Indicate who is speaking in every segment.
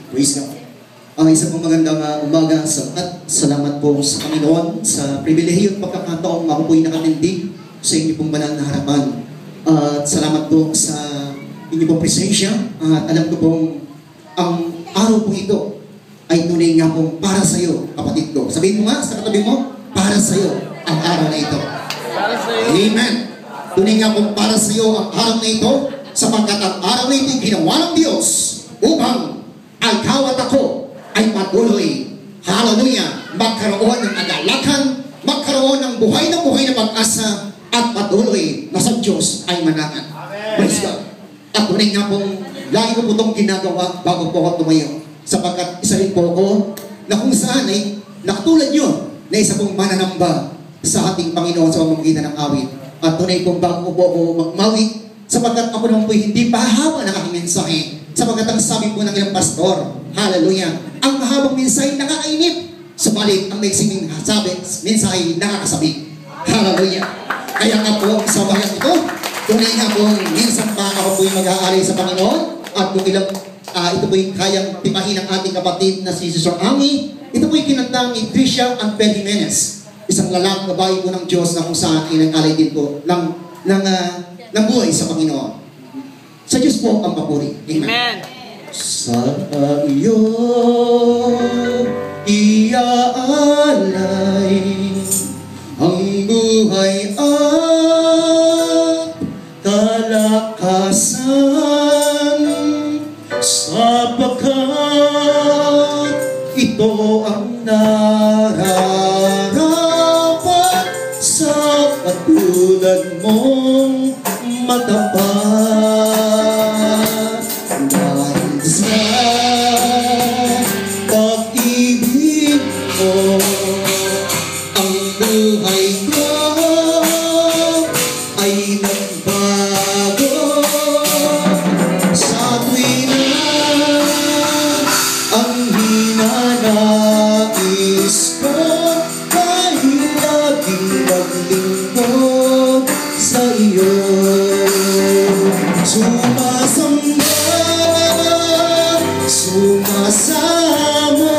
Speaker 1: Praise God. Ang isa pong magandang umaga at salamat po sa Panginoon sa pribilehiyo at pagkakataong ako po'y nakatindig sa inyo pong banal na harapan. At salamat po sa inyo pong presensya at alam ko pong ang araw pong ito ay tunay nga pong para sa iyo, kapatid ko. Sabihin mo nga sa katabi mo, para sa iyo ang araw na ito.
Speaker 2: Para sa iyo.
Speaker 1: Amen. Tunay nga pong para sa iyo ang araw na ito sapagkat ang araw na ito ginawa ng Diyos upang ikaw at ako ay patuloy, hallelujah, magkaroon ng agalakan, magkaroon ng buhay na pag-asa, at patuloy na sa Diyos ay manangan. Praise God. At tunay nga pong lagi ko po itong ginagawa bago po ako tumayo. Sapagkat isa rin po ako na kung saan ay nakatulad nyo na isa pong mananamba sa ating Panginoon sa pamamagitan ng awit. At tunay pong bago po ako magmawit, sapagkat ako naman po hindi pahaba ng aking mensahe. Sapagkat ang sabi po ng ilang pastor, hallelujah, ang mahabang mensahe nakakainip. Subalit ang may singing mensahe nakakasabik. Hallelujah. Kaya nga po sa bayang ito, tunay nga po minsan pa ako po'y mag-aari sa Panginoon at kung ilang ito po'y kayang tipahin ng ating kapatid na si Sister Ami. Ito po'y kinantang ni Tricia and Ben Jimenez, isang lalaking babae po ng Diyos na kung saan ay nag-alay din po ng buhay sa Panginoon. Sa Diyos po ang papuri. Amen. Sa iyo iaalay ang buhay at kalakasan, sapagkat ito ang nararapat sa katulad mong matapat. Dahil sa pag-ibig mo, ang buhay ko ay nagbago. Sa tuwina ang hinanais ko ay laging maglingkod sa iyo. Sumasamo,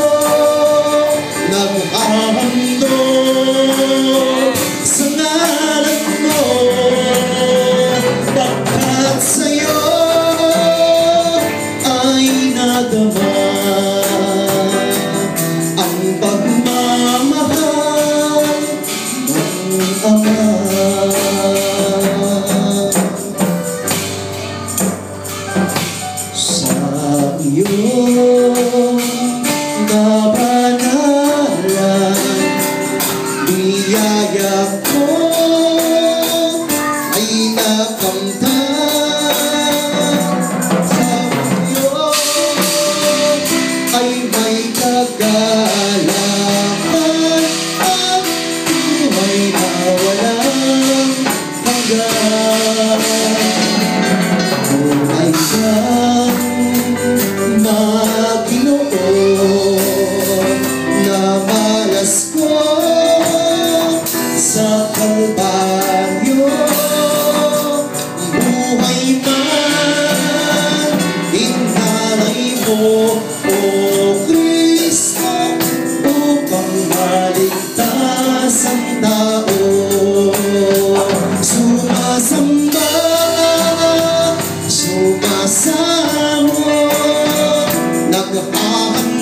Speaker 1: naghahandog sa ngalan mo, pagkat sa'yo ay nadama ang pagmamahal ng Ama. Iyong kabanalan, biyaya ko ay nakamtan. Sa iyo ay may kagalakan at buhay na walang hanggan. Buhay kang Panginoon na malas ko sa Kalbaryo. Buhay man inalay mo, O Kristo, upang maligtas ang tao. Sumasamba, sumasamo, naghahandog